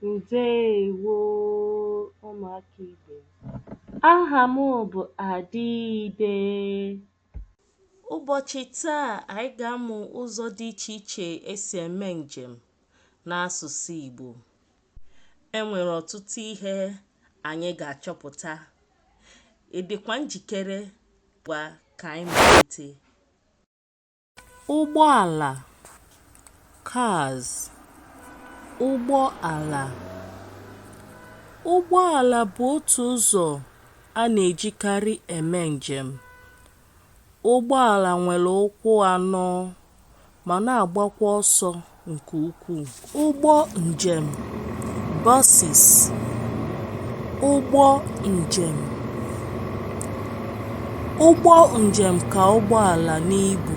Ndewo ụmụaka ibe m. Aha m bụ Ada Ide. Ụbọchị taa anyị ga-amụ ụzọ dị iche iche esi eme njem n'asụsụ Igbo. Enwere ọtụtụ ihe anyị ga-achọpụta. Ị dịkwa njikere? Gwa ka anyị malite. Ụgbọala, cars. Ụgbọala. Ụgbọala bụ otu ụzọ a na-ejikarị eme njem. Ụgbọala nwere ụkwụ anọ ma na-agbakwa ọsọ nke ukwuu. Ụgbọ njem, buses. Ụgbọ njem. Ụgbọ njem ka ụgbọala n'ibu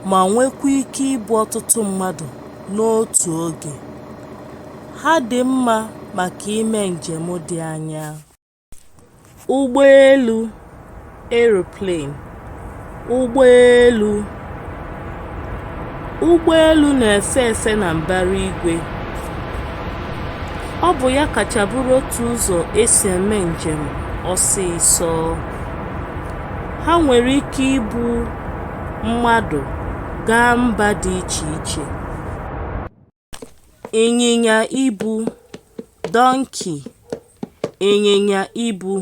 ma nwekwa ike ibu ọtụtụ mmadụ n'otu oge. Ha dị mma maka ime njem dị anya. Ụgbọelu, aeroplane. Ụgbọelu. Ụgbọelu na-efe efe na mbara igwe. Ọ bụ ya kacha bụrụ otu ụzọ esi eme njem ọsịịsọ. Ha nwere ike ibu mmadụ gaa mba dị iche iche. Ịnyịnya ibu, donkey. Ịnyịnya ibu.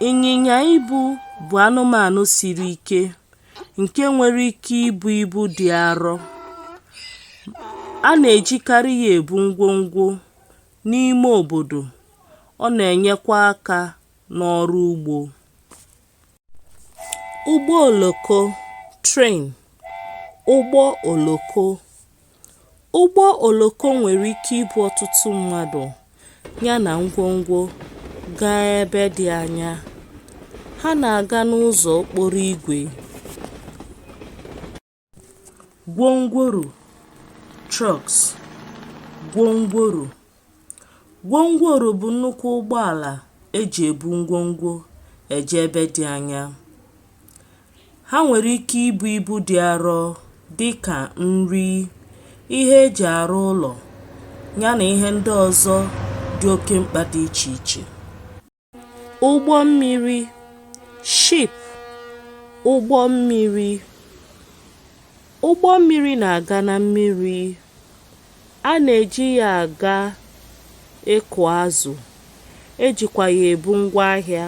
Ịnyịnya ibu bụ anụmanụ siri ike nke nwere ike ibu ibu dị arọ. A na-ejikarị ya ebu ngwongwo n'ime obodo. Ọ na-enyekwa aka n'ọrụ ugbo. Ụgbọ oloko, train. Ụgbọ oloko. Ụgbọ oloko nwere ike ibu ọtụtụ mmadụ ya na ngwongwo gaa ebe dị anya. Ha na-aga n'ụzọ okporo ígwè. Gwongworo, trucks. Gwongworo. Gwongworo bụ nnukwu ụgbọala eji ebu ngwongwo eje ebe dị anya. Ha nwere ike ibu ibu dị arọ dị ka nri, ihe eji arụ ụlọ, ya na ihe ndị ọzọ dị oke mkpa dị iche iche. Ụgbọ mmiri, ship. Ụgbọ mmiri. Ụgbọ mmiri na-aga na mmiri. A na-eji ya aga ịkụ azụ. Ejikwa ya ebu ngwaahịa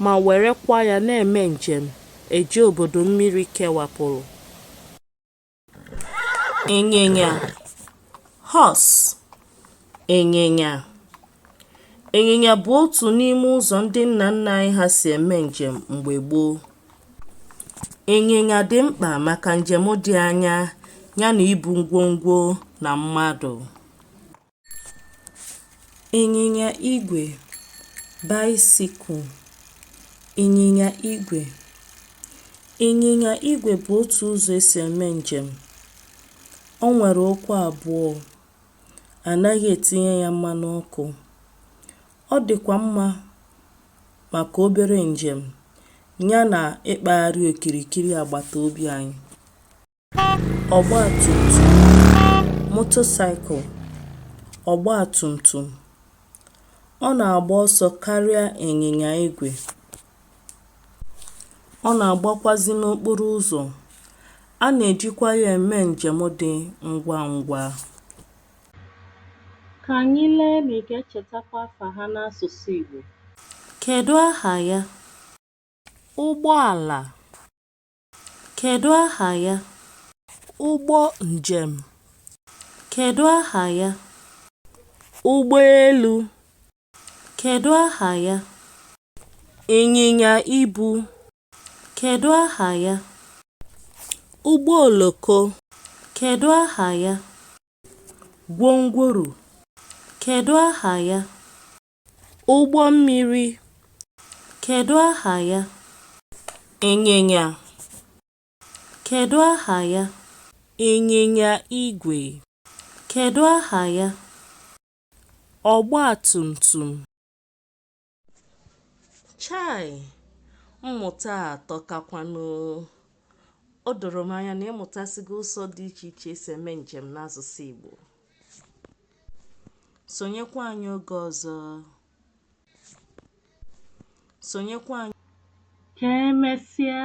ma werekwa ya na-eme njem eje obodo mmiri kewapụrụ. Ịnyịnya, horse. Ịnyịnya. Ịnyịnya bụ otu n'ime ụzọ ndị nna nna anyị ha si eme njem mgbe gboo. Ịnyịnya dị mkpa maka njem dị anya ya na ibu ngwongwo na mmadụ. Ịnyịnya igwe, bicycle. Ịnyịnya igwe. Ịnyịnya igwe bụ otu ụzọ esi eme njem. Ọ nwere ụkwụ abụọ. Anaghị etinye ya mmanụ ọkụ. Ọ dịkwa mma maka obere njem ya na ịkpagharị okirikiri agbata obi anyị. Ọgba tum tum, motorcycle. Ọgba tum tum. Ọ na-agba ọsọ karịa ịnyịnya igwe. Ọ na-agbakwazi n'okporo ụzọ. A na-ejikwa ya eme njem dị ngwa ngwa. Ka anyị lee ma ị ga-echetakwa afa ha n'asụsụ Igbo. Kedu aha ya? Ụgbọala. Kedu aha ya? Ụgbọ njem. Kedu aha ya? Ụgbọelu. Kedu aha ya? Ịnyịnya ibu. Kedu aha ya? Ụgbọ oloko. Kedu aha ya? Gwongworo. Kedu aha ya? Ụgbọ mmiri. Kedu aha ya? Ịnyịnya. Kedu aha ya? Ịnyịnya igwe. Kedu aha ya? Ọgba tum tum. Chai! Mmụta a atọkakwanụ. O doro m anya na ịmụtasigo ụzọ dị iche iche esi eme njem n'asụsụ Igbo. Sonyekwa anyị oge ọzọ. Sonyekwa anyị. Ka emesịa.